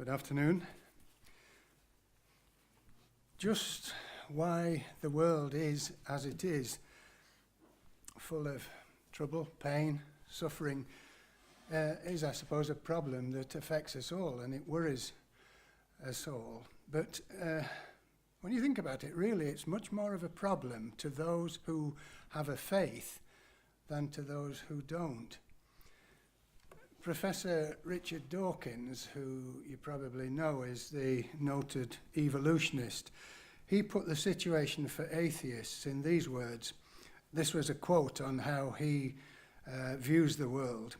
Good afternoon. Just why the world is as it is, full of trouble, pain, suffering, is, I suppose, a problem that affects us all, and it worries us all. But when you think about it, really, it's much more of a problem to those who have a faith than to those who don't. Professor Richard Dawkins, who you probably know is the noted evolutionist, he put the situation for atheists in these words. This was a quote on how he views the world.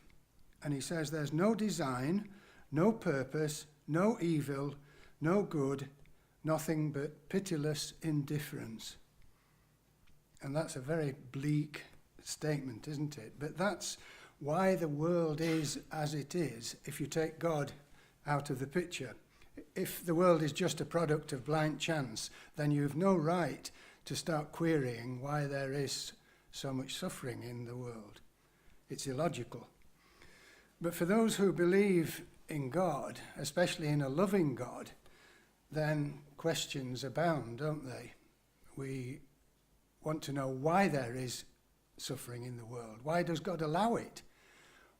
And he says, "There's no design, no purpose, no evil, no good, nothing but pitiless indifference." And that's a very bleak statement, isn't it? But that's why the world is as it is if you take God out of the picture. If the world is just a product of blind chance, then you have no right to start querying why there is so much suffering in the world. It's illogical. But for those who believe in God, especially in a loving God, then questions abound, don't they? We want to know why there is suffering in the world. Why does God allow it?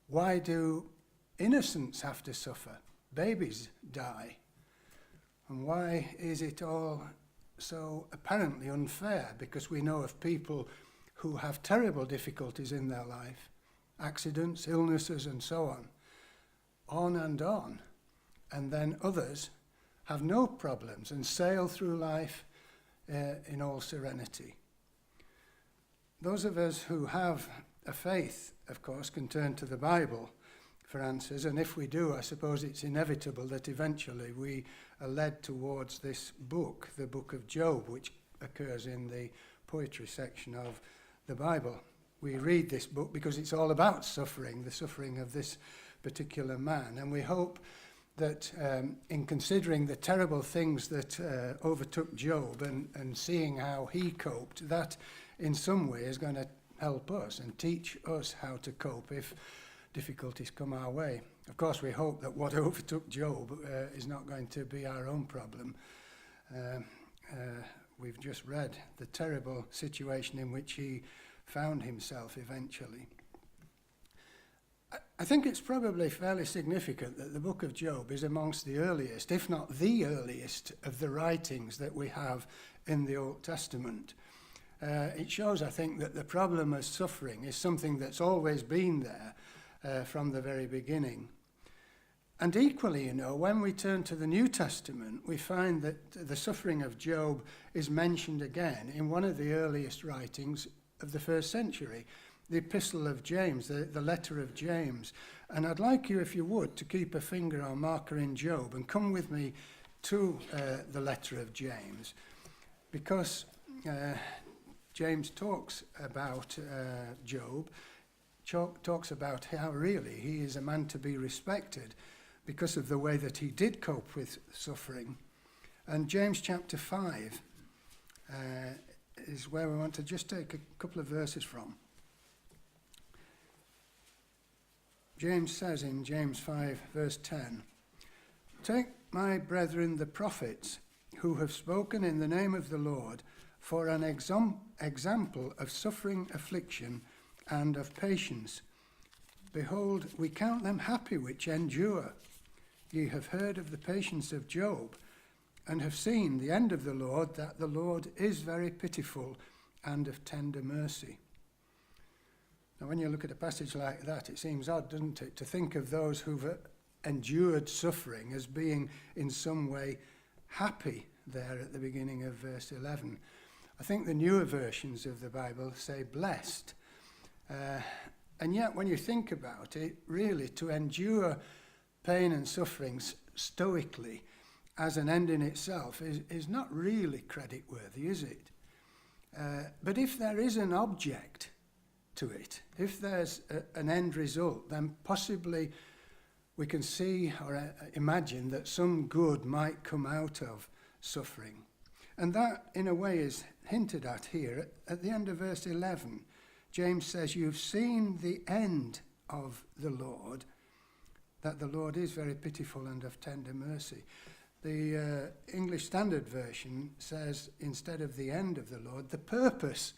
Why do innocents have to suffer? Babies die. And why is it all so apparently unfair? Because we know of people who have terrible difficulties in their life, accidents, illnesses, and so on and on. And then others have no problems and sail through life in all serenity. Those of us who have a faith, of course, can turn to the Bible for answers, and if we do, I suppose it's inevitable that eventually we are led towards this book, the book of Job, which occurs in the poetry section of the Bible. We read this book because it's all about suffering, the suffering of this particular man, and we hope that in considering the terrible things that overtook Job and seeing how he coped, that in some way is going to help us and teach us how to cope if difficulties come our way. Of course, we hope that what overtook Job is not going to be our own problem. We've just read the terrible situation in which he found himself eventually. I think it's probably fairly significant that the book of Job is amongst the earliest, if not the earliest, of the writings that we have in the Old Testament. It shows, I think, that the problem of suffering is something that's always been there from the very beginning. And equally, when we turn to the New Testament, we find that the suffering of Job is mentioned again in one of the earliest writings of the first century, the Epistle of James, the letter of James. And I'd like you, if you would, to keep a finger or marker in Job and come with me to the letter of James, because James talks about Job, talks about how really he is a man to be respected because of the way that he did cope with suffering. And James chapter 5 is where we want to just take a couple of verses from. James says in James 5 verse 10, "Take my brethren the prophets, who have spoken in the name of the Lord, for an example of suffering, affliction, and of patience. Behold, we count them happy which endure. Ye have heard of the patience of Job, and have seen the end of the Lord, that the Lord is very pitiful and of tender mercy." Now, when you look at a passage like that, it seems odd, doesn't it, to think of those who've endured suffering as being in some way happy there at the beginning of verse 11. I think the newer versions of the Bible say blessed. And yet, when you think about it, really, to endure pain and suffering stoically as an end in itself is not really creditworthy, is it? But if there is an object to it, if there's an end result, then possibly we can see or imagine that some good might come out of suffering. And that, in a way, is hinted at here. At the end of verse 11, James says, "You've seen the end of the Lord, that the Lord is very pitiful and of tender mercy. The English Standard Version says, instead of the end of the Lord, the purpose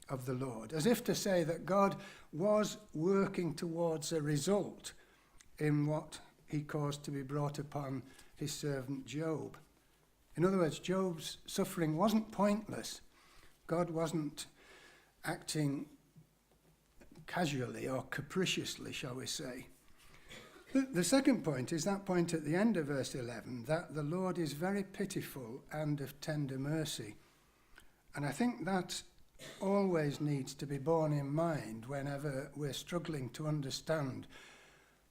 of the Lord, as if to say that God was working towards a result in what he caused to be brought upon his servant Job. In other words, Job's suffering wasn't pointless. God wasn't acting casually or capriciously, shall we say. The second point is that point at the end of verse 11, that the Lord is very pitiful and of tender mercy. And I think that always needs to be borne in mind whenever we're struggling to understand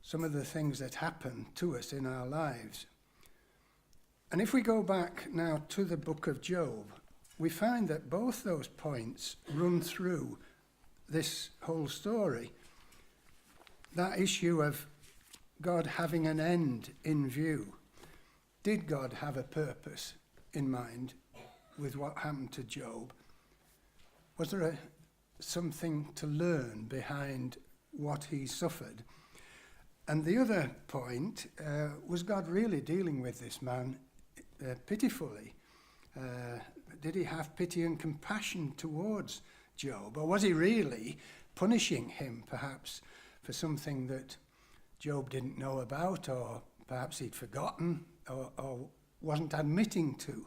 some of the things that happen to us in our lives. And if we go back now to the book of Job, we find that both those points run through this whole story. That issue of God having an end in view. Did God have a purpose in mind with what happened to Job? Was there something to learn behind what he suffered? And the other point, was God really dealing with this man pitifully? Did he have pity and compassion towards Job? Or was he really punishing him, perhaps, for something that Job didn't know about, or perhaps he'd forgotten, or wasn't admitting to?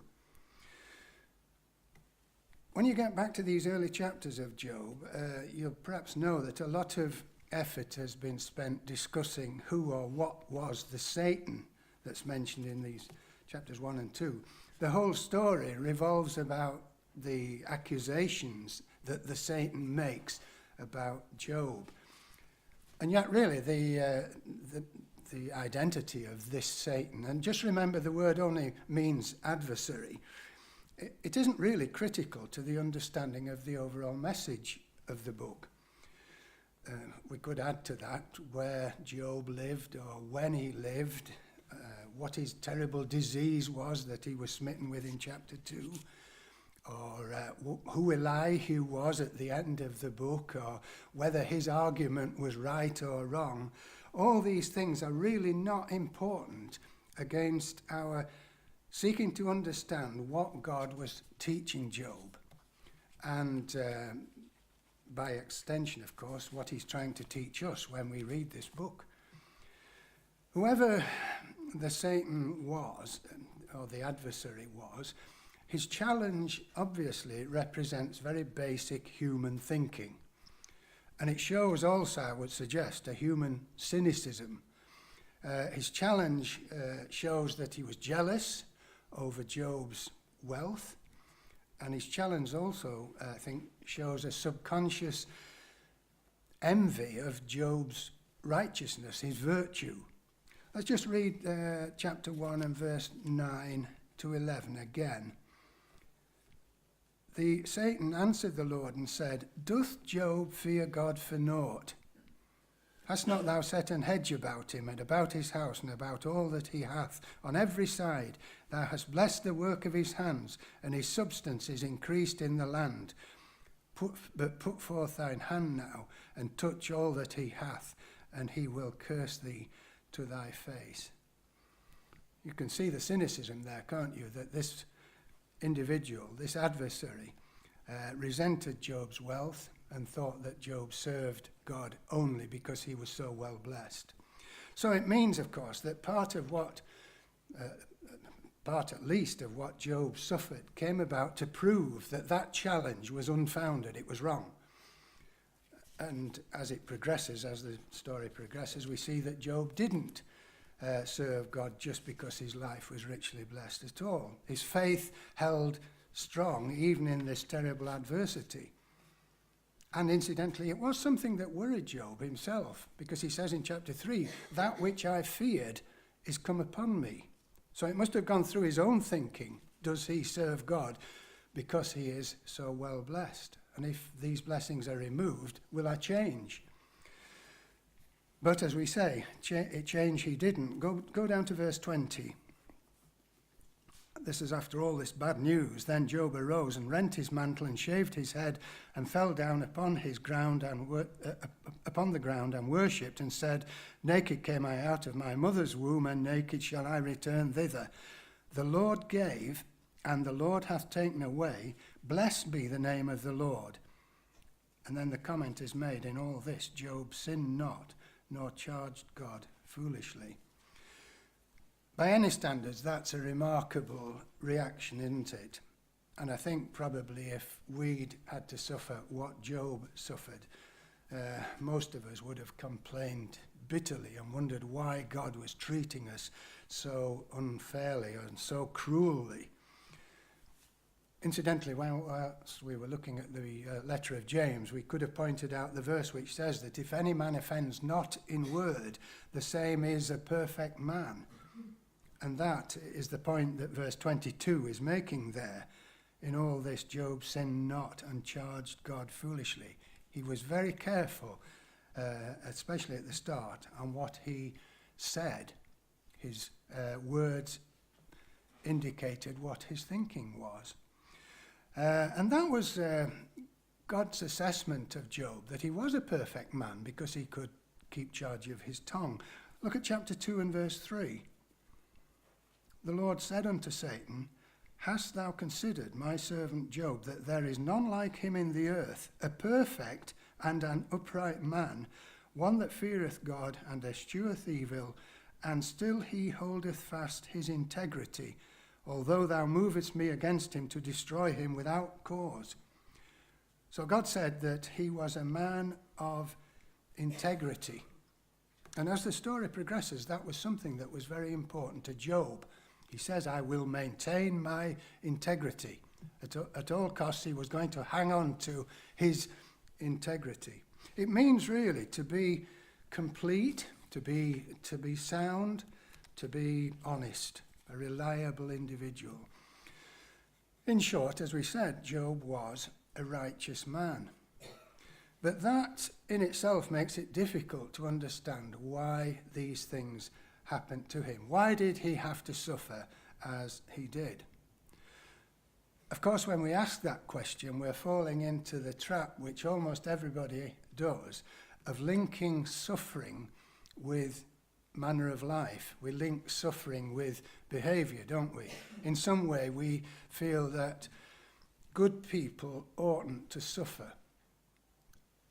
When you get back to these early chapters of Job, you'll perhaps know that a lot of effort has been spent discussing who or what was the Satan that's mentioned in these chapters 1 and 2. The whole story revolves about the accusations that the Satan makes about Job. And yet really the identity of this Satan, and just remember the word only means adversary, it isn't really critical to the understanding of the overall message of the book. We could add to that where Job lived or when he lived, what his terrible disease was that he was smitten with in chapter 2, or who Elihu was at the end of the book, or whether his argument was right or wrong. All these things are really not important against our seeking to understand what God was teaching Job, and by extension, of course, what he's trying to teach us when we read this book. Whoever the Satan was, or the adversary was, his challenge obviously represents very basic human thinking. And it shows also, I would suggest, a human cynicism. His challenge shows that he was jealous over Job's wealth. And his challenge also, I think, shows a subconscious envy of Job's righteousness, his virtue. Let's just read chapter 1 and verse 9 to 11 again. The Satan answered the Lord and said, Doth Job fear God for naught? Hast not thou set an hedge about him, and about his house, and about all that he hath, on every side? Thou hast blessed the work of his hands, and his substance is increased in the land. But put forth thine hand now, and touch all that he hath, and he will curse thee to thy face. You can see the cynicism there, can't you? That this individual, this adversary, resented Job's wealth and thought that Job served God only because he was so well blessed. So it means, of course, that part at least of what Job suffered came about to prove that that challenge was unfounded, it was wrong. And as it progresses, as the story progresses, we see that Job didn't serve God just because his life was richly blessed at all. His faith held strong even in this terrible adversity. And incidentally, it was something that worried Job himself, because he says in chapter 3, that which I feared is come upon me. So it must have gone through his own thinking. Does he serve God because he is so well blessed? And if these blessings are removed, will I change? But as we say, change he didn't. Go down to verse 20. this is after all this bad news. Then Job arose and rent his mantle and shaved his head and fell down upon the ground and worshipped and said, naked came I out of my mother's womb, and naked shall I return thither. The Lord gave, and the Lord hath taken away. Blessed be the name of the Lord. And then the comment is made, in all this Job sinned not, nor charged God foolishly. By any standards, that's a remarkable reaction, isn't it? And I think probably if we'd had to suffer what Job suffered, most of us would have complained bitterly and wondered why God was treating us so unfairly and so cruelly. Incidentally, whilst we were looking at the letter of James, we could have pointed out the verse which says that if any man offends not in word, the same is a perfect man. And that is the point that verse 22 is making there. In all this, Job sinned not and charged God foolishly. He was very careful, especially at the start, on what he said. His words indicated what his thinking was. And that was God's assessment of Job, that he was a perfect man because he could keep charge of his tongue. Look at chapter 2 and verse 3. The Lord said unto Satan, hast thou considered my servant Job, that there is none like him in the earth, a perfect and an upright man, one that feareth God and escheweth evil, and still he holdeth fast his integrity, although thou movest me against him to destroy him without cause. So God said that he was a man of integrity. And as the story progresses, that was something that was very important to Job. He says, I will maintain my integrity. At all costs, he was going to hang on to his integrity. It means really to be complete, to be sound, to be honest, a reliable individual. In short, as we said, Job was a righteous man. But that in itself makes it difficult to understand why these things happened to him. Why did he have to suffer as he did? Of course, when we ask that question, we're falling into the trap which almost everybody does, of linking suffering with manner of life. We link suffering with behavior, don't we? In some way, we feel that good people oughtn't to suffer.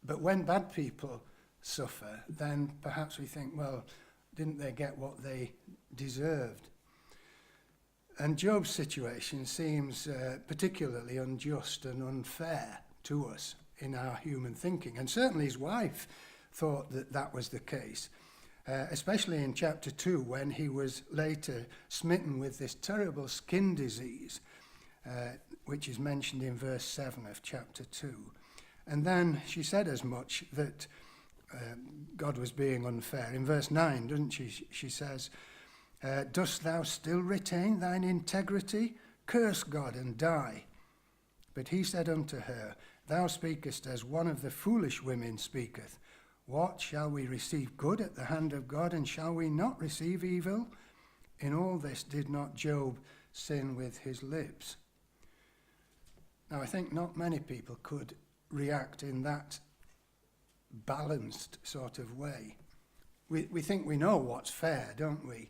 But when bad people suffer, then perhaps we think, well, didn't they get what they deserved? And Job's situation seems particularly unjust and unfair to us in our human thinking. And certainly his wife thought that that was the case, especially in chapter 2, when he was later smitten with this terrible skin disease, which is mentioned in verse 7 of chapter 2. And then she said as much, that God was being unfair. In verse 9, doesn't she? She says, dost thou still retain thine integrity? Curse God and die. But he said unto her, thou speakest as one of the foolish women speaketh. What, shall we receive good at the hand of God, and shall we not receive evil? In all this did not Job sin with his lips. Now, I think not many people could react in that balanced sort of way. We think we know what's fair, don't we?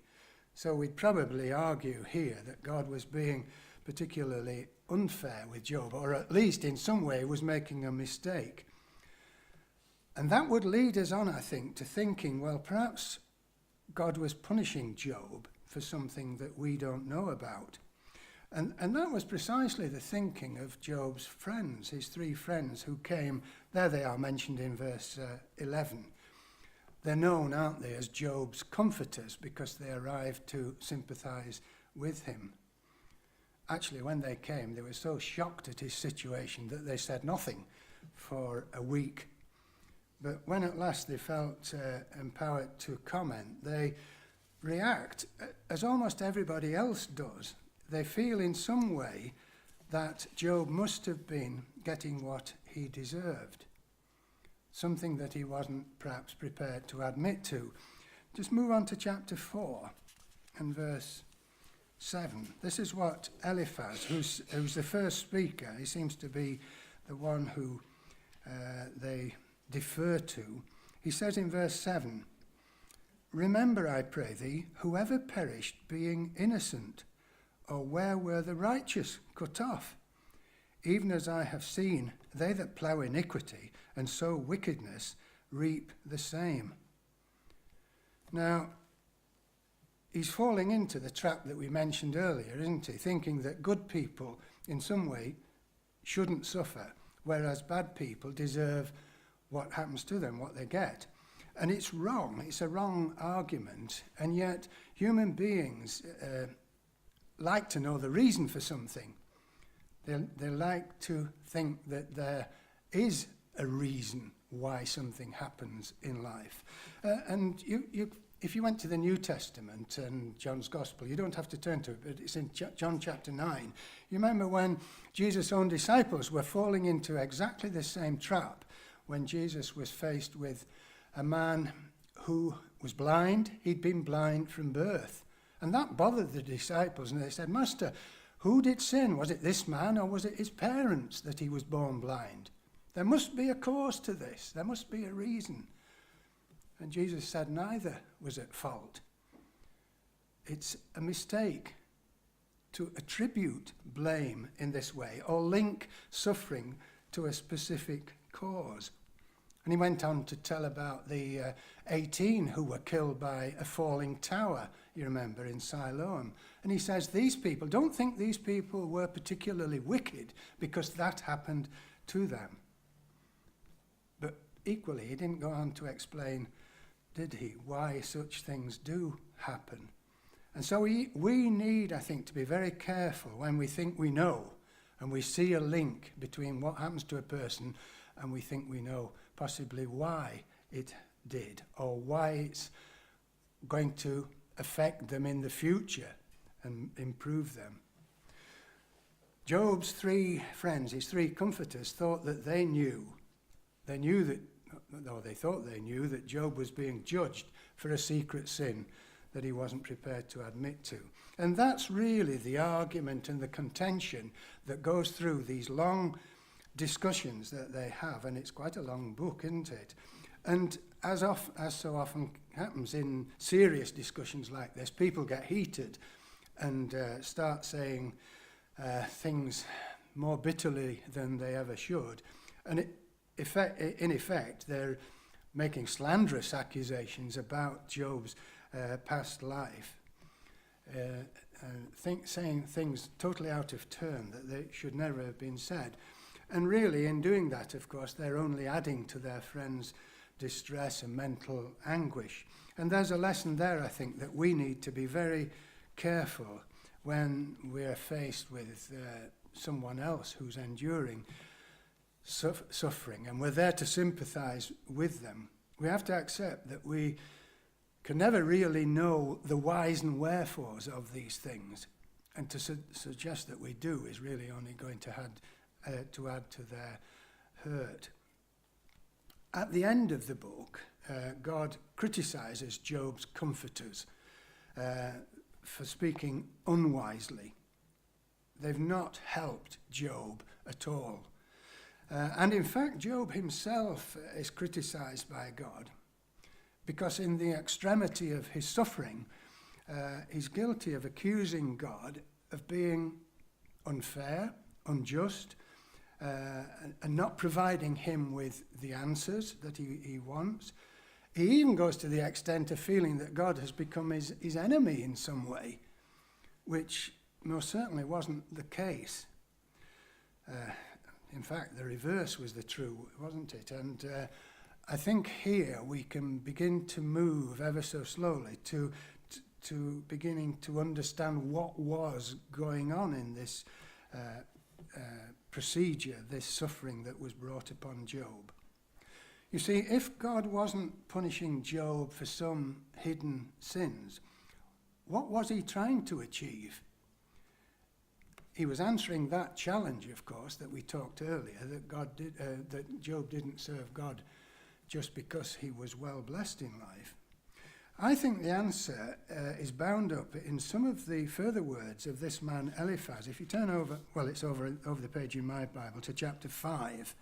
So we'd probably argue here that God was being particularly unfair with Job, or at least in some way was making a mistake. And that would lead us on, I think, to thinking, well, perhaps God was punishing Job for something that we don't know about. And that was precisely the thinking of Job's friends, his three friends who came. There they are mentioned in verse 11. They're known, aren't they, as Job's comforters, because they arrived to sympathize with him. Actually, when they came, they were so shocked at his situation that they said nothing for a week. But when at last they felt empowered to comment, they react as almost everybody else does. They feel in some way that Job must have been getting what he deserved, something that he wasn't perhaps prepared to admit to. Just move on to chapter 4 and verse 7. This is what Eliphaz, who's the first speaker, he seems to be the one who they defer to. He says in verse 7, "Remember, I pray thee, whoever perished being innocent, or where were the righteous cut off? Even as I have seen, they that plough iniquity and sow wickedness reap the same." Now, he's falling into the trap that we mentioned earlier, isn't he? Thinking that good people, in some way, shouldn't suffer, whereas bad people deserve what happens to them, what they get. And it's wrong. It's a wrong argument. And yet, human beings like to know the reason for something. They like to think that there is a reason why something happens in life. And if you went to the New Testament and John's Gospel, you don't have to turn to it, but it's in John chapter 9. You remember when Jesus' own disciples were falling into exactly the same trap when Jesus was faced with a man who was blind. He'd been blind from birth. And that bothered the disciples, and they said, "Master, who did sin? Was it this man, or was it his parents that he was born blind? There must be a cause to this. There must be a reason." And Jesus said neither was at fault. It's a mistake to attribute blame in this way or link suffering to a specific cause. And he went on to tell about the 18 who were killed by a falling tower, you remember, in Siloam. And he says, these people, don't think these people were particularly wicked because that happened to them. But equally, he didn't go on to explain, did he, why such things do happen. And so we need, I think, to be very careful when we think we know and we see a link between what happens to a person and we think we know possibly why it did or why it's going to affect them in the future and improve them. Job's three friends, his three comforters, thought that they thought they knew that Job was being judged for a secret sin that he wasn't prepared to admit to. And that's really the argument and the contention that goes through these long discussions that they have, and it's quite a long book, isn't it? And as so often happens in serious discussions like this, people get heated and start saying things more bitterly than they ever should. And in effect, they're making slanderous accusations about Job's past life, saying things totally out of turn that they should never have been said. And really, in doing that, of course, they're only adding to their friends' distress and mental anguish. And there's a lesson there, I think, that we need to be very careful when we're faced with someone else who's enduring suffering, and we're there to sympathize with them. We have to accept that we can never really know the whys and wherefores of these things, and to suggest that we do is really only going to add to their hurt. At the end of the book, God criticizes Job's comforters for speaking unwisely. They've not helped Job at all. And in fact, Job himself is criticized by God because in the extremity of his suffering, he's guilty of accusing God of being unfair, unjust, and not providing him with the answers that he wants. He even goes to the extent of feeling that God has become his enemy in some way, which most certainly wasn't the case. In fact, the reverse was the true, wasn't it? And I think here we can begin to move ever so slowly to beginning to understand what was going on in this procedure, this suffering that was brought upon Job. You see, if God wasn't punishing Job for some hidden sins, what was he trying to achieve? He was answering that challenge, of course, that we talked earlier, that Job didn't serve God just because he was well blessed in life. I think the answer is bound up in some of the further words of this man Eliphaz. If you turn over, well, it's over the page in my Bible, to chapter 5.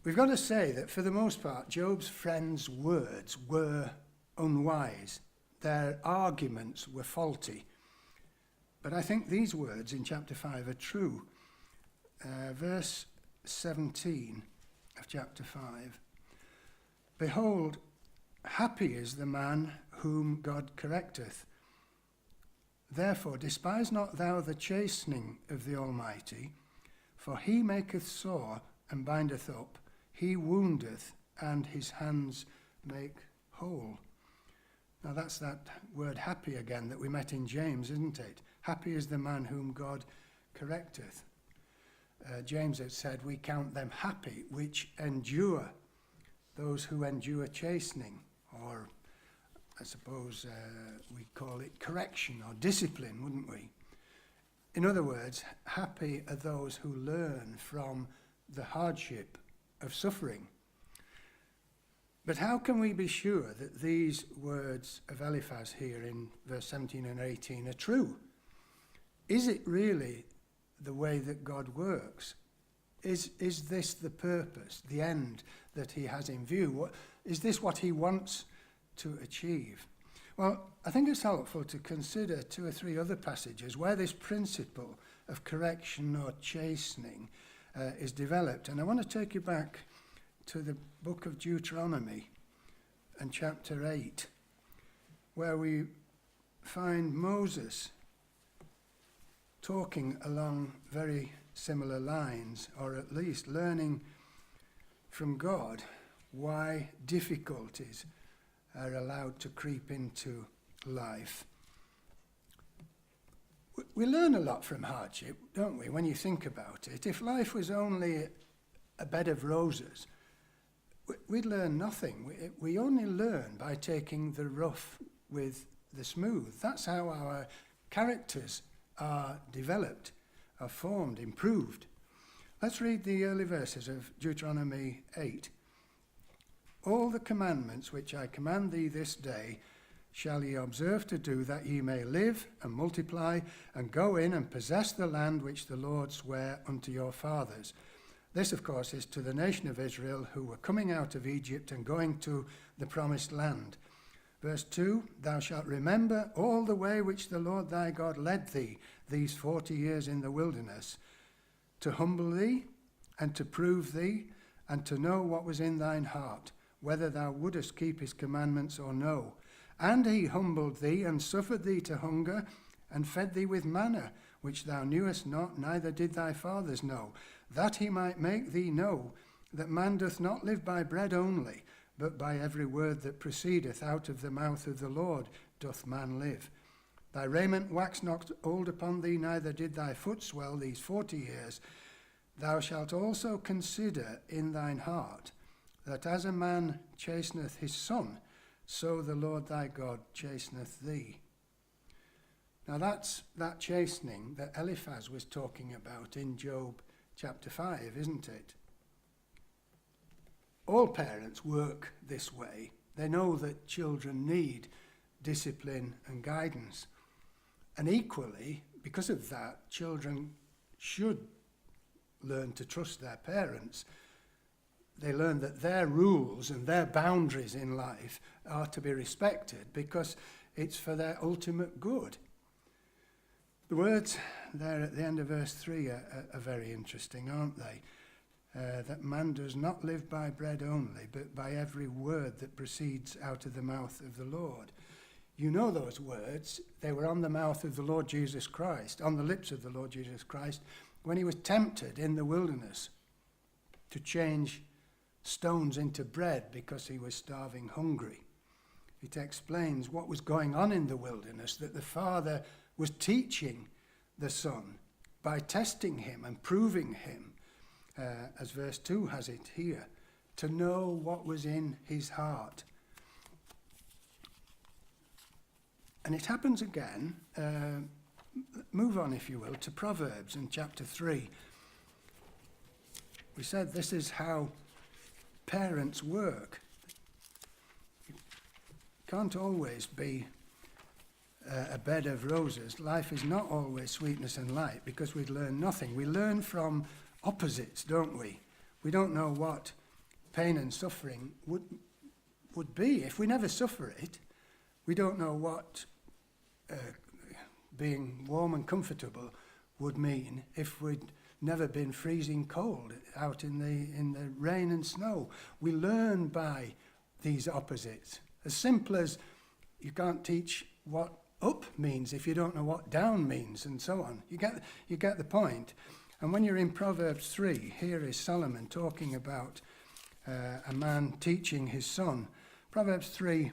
We've got to say that for the most part, Job's friends' words were unwise. Their arguments were faulty. But I think these words in chapter 5 are true. Verse 17 of chapter 5. Behold, happy is the man whom God correcteth. Therefore despise not thou the chastening of the Almighty, for he maketh sore and bindeth up, he woundeth, and his hands make whole. Now that's that word happy again that we met in James, isn't it? Happy is the man whom God correcteth. James had said, we count them happy which endure, those who endure chastening, or I suppose we call it correction or discipline, wouldn't we? In other words, happy are those who learn from the hardship of suffering. But how can we be sure that these words of Eliphaz here in verse 17 and 18 are true? Is it really the way that God works? Is this the purpose, the end that he has in view? Is this what he wants to achieve? Well, I think it's helpful to consider 2 or 3 other passages where this principle of correction or chastening is developed. And I want to take you back to the book of Deuteronomy and chapter 8, where we find Moses talking along very similar lines, or at least learning from God why difficulties are allowed to creep into life. We learn a lot from hardship, don't we, when you think about it? If life was only a bed of roses, we'd learn nothing. We only learn by taking the rough with the smooth. That's how our characters are developed, are formed, improved. Let's read the early verses of Deuteronomy 8. All the commandments which I command thee this day shall ye observe to do, that ye may live and multiply, and go in and possess the land which the Lord sware unto your fathers. This, of course, is to the nation of Israel who were coming out of Egypt and going to the promised land. Verse 2, thou shalt remember all the way which the Lord thy God led thee these 40 years in the wilderness, to humble thee and to prove thee, and to know what was in thine heart, whether thou wouldest keep his commandments or no. And he humbled thee and suffered thee to hunger, and fed thee with manna, which thou knewest not, neither did thy fathers know, that he might make thee know that man doth not live by bread only, but by every word that proceedeth out of the mouth of the Lord doth man live. Thy raiment waxed not old upon thee, neither did thy foot swell these 40 years. Thou shalt also consider in thine heart, that as a man chasteneth his son, so the Lord thy God chasteneth thee. Now that's that chastening that Eliphaz was talking about in Job chapter 5, isn't it? All parents work this way. They know that children need discipline and guidance. And equally, because of that, children should learn to trust their parents. They learn that their rules and their boundaries in life are to be respected because it's for their ultimate good. The words there at the end of verse 3 are very interesting, aren't they? That man does not live by bread only, but by every word that proceeds out of the mouth of the Lord. You know those words. They were on the mouth of the Lord Jesus Christ, on the lips of the Lord Jesus Christ, when he was tempted in the wilderness to change stones into bread because he was starving hungry. It explains what was going on in the wilderness, that the Father was teaching the Son by testing him and proving him, as verse 2 has it here, to know what was in his heart. And it happens again, move on if you will, to Proverbs in chapter 3. We said this is how parents work. can't always be a bed of roses. Life is not always sweetness and light, because we learn nothing. We learn from opposites, don't we? We don't know what pain and suffering would be. If we never suffer it, we don't know what being warm and comfortable would mean if we'd never been freezing cold out in the rain and snow. We learn by these opposites. As simple as you can't teach what up means if you don't know what down means, and so on. You get the point. And when you're in Proverbs 3, here is Solomon talking about a man teaching his son. Proverbs 3,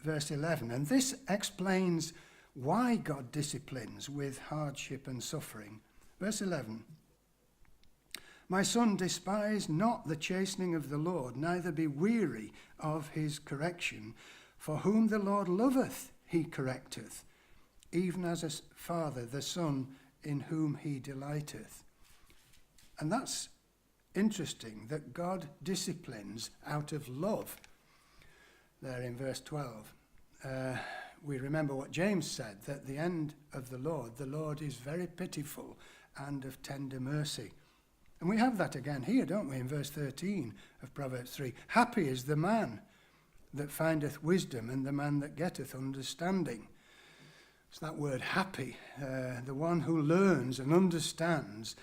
verse 11. And this explains why God disciplines with hardship and suffering. Verse 11. My son, despise not the chastening of the Lord, neither be weary of his correction. For whom the Lord loveth, he correcteth, even as a father the son in whom he delighteth. And that's interesting, that God disciplines out of love. There in verse 12. We remember what James said, that at the end of the Lord is very pitiful and of tender mercy. And we have that again here, don't we, in verse 13 of Proverbs 3. Happy is the man that findeth wisdom, and the man that getteth understanding. It's that word happy, the one who learns and understands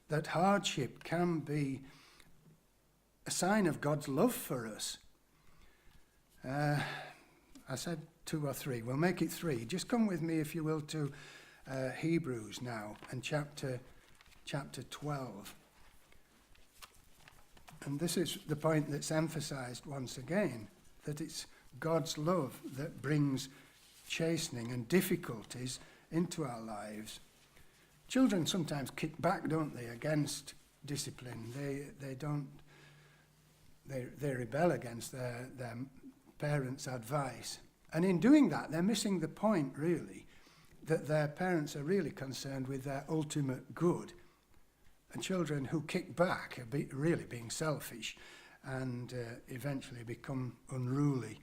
that hardship can be a sign of God's love for us. I said 2 or 3. We'll make it 3. Just come with me, if you will, to Hebrews now, and chapter 12. And this is the point that's emphasized once again, that it's God's love that brings chastening and difficulties into our lives. Children sometimes kick back, don't they, against discipline. They rebel against their parents' advice. And in doing that, they're missing the point, really, that their parents are really concerned with their ultimate good. And children who kick back are really being selfish and eventually become unruly.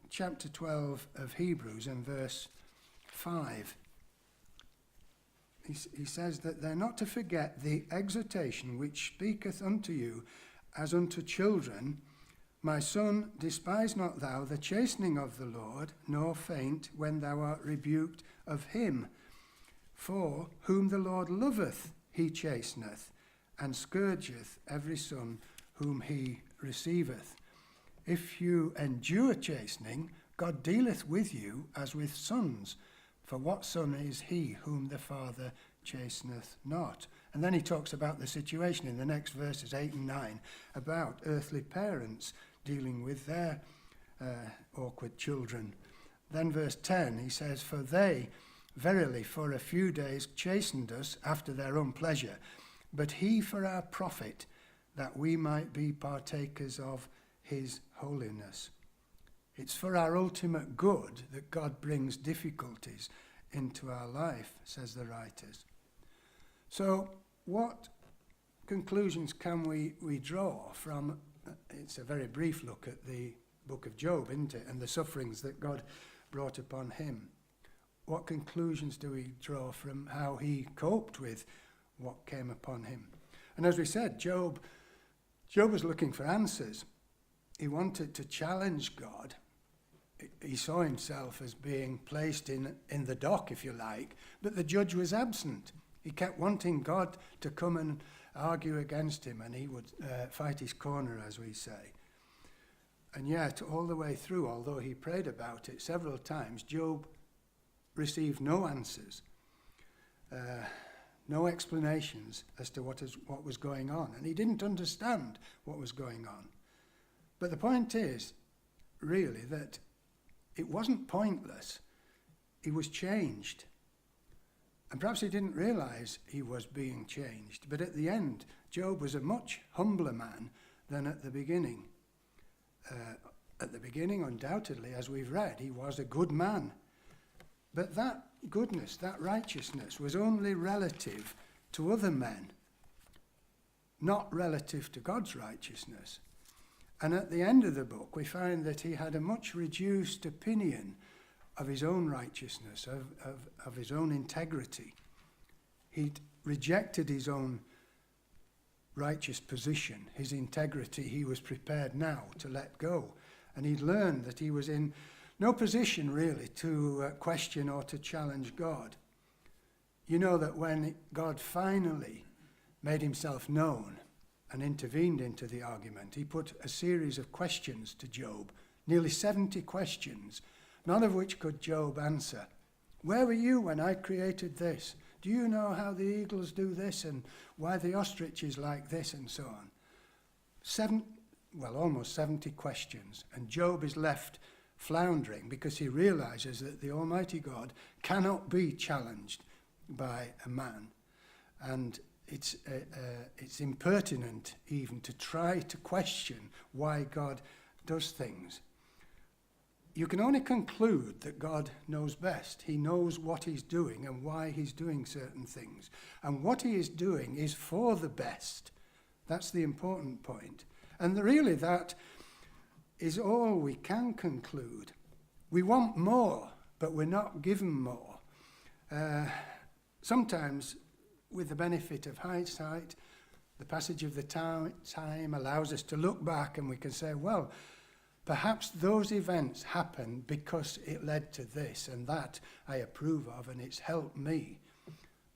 Chapter 12 of Hebrews and verse 5. He says that they're not to forget the exhortation which speaketh unto you as unto children. My son, despise not thou the chastening of the Lord, nor faint when thou art rebuked of him. For whom the Lord loveth, he chasteneth, and scourgeth every son whom he receiveth. If you endure chastening, God dealeth with you as with sons. For what son is he whom the Father chasteneth not? And then he talks about the situation in the next verses 8 and 9 about earthly parents dealing with their awkward children. Then verse 10, he says, For they verily for a few days chastened us after their own pleasure, but he for our profit, that we might be partakers of his holiness. It's for our ultimate good that God brings difficulties into our life, says the writers. So what conclusions can we draw from, it's a very brief look at the book of Job, isn't it, and the sufferings that God brought upon him. What conclusions do we draw from how he coped with what came upon him? And as we said, Job was looking for answers. He wanted to challenge God. He saw himself as being placed in the dock, if you like, but the judge was absent. He kept wanting God to come and argue against him, and he would fight his corner, as we say. And yet, all the way through, although he prayed about it several times, Job received no answers, no explanations as to what was going on. And he didn't understand what was going on. But the point is, really, that it wasn't pointless. He was changed. And perhaps he didn't realize he was being changed. But at the end, Job was a much humbler man than at the beginning. At the beginning, undoubtedly, as we've read, he was a good man. But that goodness, that righteousness, was only relative to other men, not relative to God's righteousness. And at the end of the book, we find that he had a much reduced opinion of his own righteousness, of his own integrity. He'd rejected his own righteous position, his integrity. He was prepared now to let go. And he'd learned that he was in no position really to question or to challenge God. You know that when God finally made himself known and intervened into the argument, he put a series of questions to Job, nearly 70 questions, none of which could Job answer. Where were you when I created this? Do you know how the eagles do this and why the ostrich is like this and so on? Almost 70 questions. And Job is left floundering because he realizes that the Almighty God cannot be challenged by a man. And it's impertinent even to try to question why God does things. You can only conclude that God knows best. He knows what he's doing and why he's doing certain things. And what he is doing is for the best. That's the important point. And really that is all we can conclude. We want more, but we're not given more. Sometimes, with the benefit of hindsight, the passage of the time allows us to look back and we can say, well, perhaps those events happened because it led to this and that I approve of and it's helped me.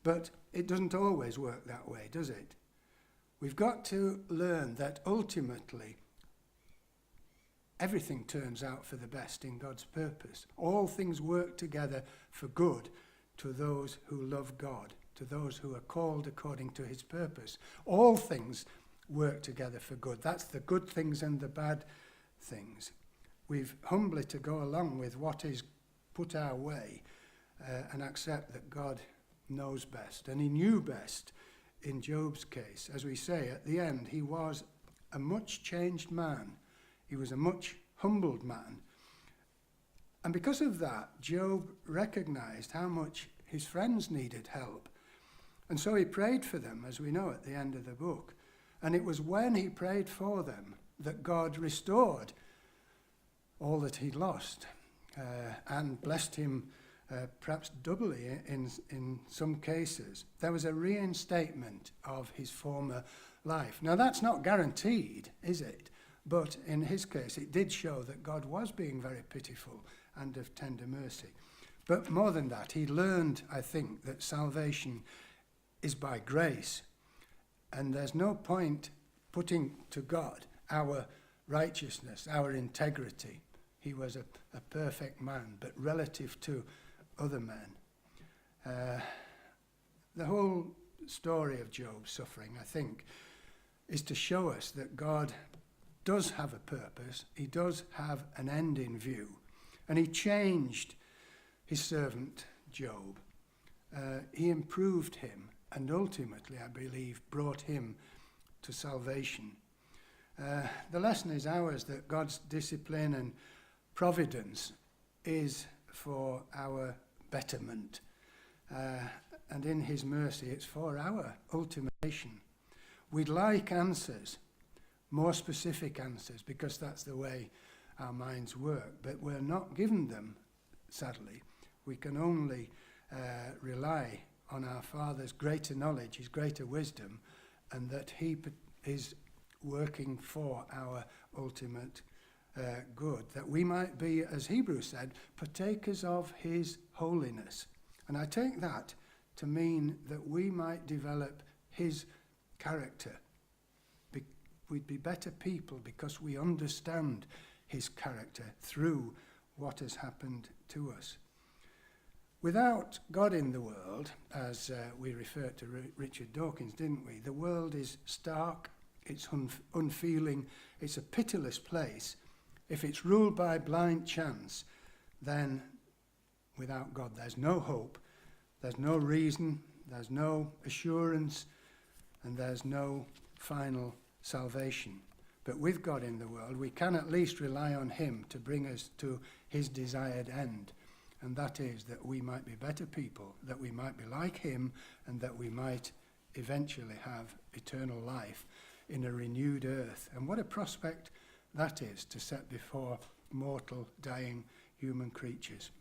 But it doesn't always work that way, does it? We've got to learn that ultimately everything turns out for the best in God's purpose. All things work together for good to those who love God, to those who are called according to his purpose. All things work together for good. That's the good things and the bad things. We've humbly to go along with what is put our way and accept that God knows best. And he knew best in Job's case. As we say, at the end, he was a much changed man. He was a much humbled man. And because of that, Job recognized how much his friends needed help. And so he prayed for them, as we know at the end of the book. And it was when he prayed for them that God restored all that he'd lost and blessed him perhaps doubly in some cases. There was a reinstatement of his former life. Now that's not guaranteed, is it? But in his case, it did show that God was being very pitiful and of tender mercy. But more than that, he learned, I think, that salvation is by grace. And there's no point putting to God our righteousness, our integrity. He was a perfect man, but relative to other men. The whole story of Job's suffering, I think, is to show us that God does have a purpose. He does have an end in view. And he changed his servant Job. He improved him and ultimately, I believe, brought him to salvation. The lesson is ours that God's discipline and providence is for our betterment. And in his mercy, it's for our ultimation. We'd like answers, more specific answers, because that's the way our minds work. But we're not given them, sadly. We can only rely on our Father's greater knowledge, his greater wisdom, and that he is working for our ultimate good, that we might be, as Hebrews said, partakers of his holiness. And I take that to mean that we might develop his character. We'd be better people because we understand his character through what has happened to us. Without God in the world, as we referred to Richard Dawkins, didn't we? The world is stark, it's unfeeling, it's a pitiless place. If it's ruled by blind chance, then without God there's no hope, there's no reason, there's no assurance, and there's no final salvation. But with God in the world, we can at least rely on him to bring us to his desired end. And that is that we might be better people, that we might be like him, and that we might eventually have eternal life in a renewed earth. And what a prospect that is to set before mortal, dying human creatures.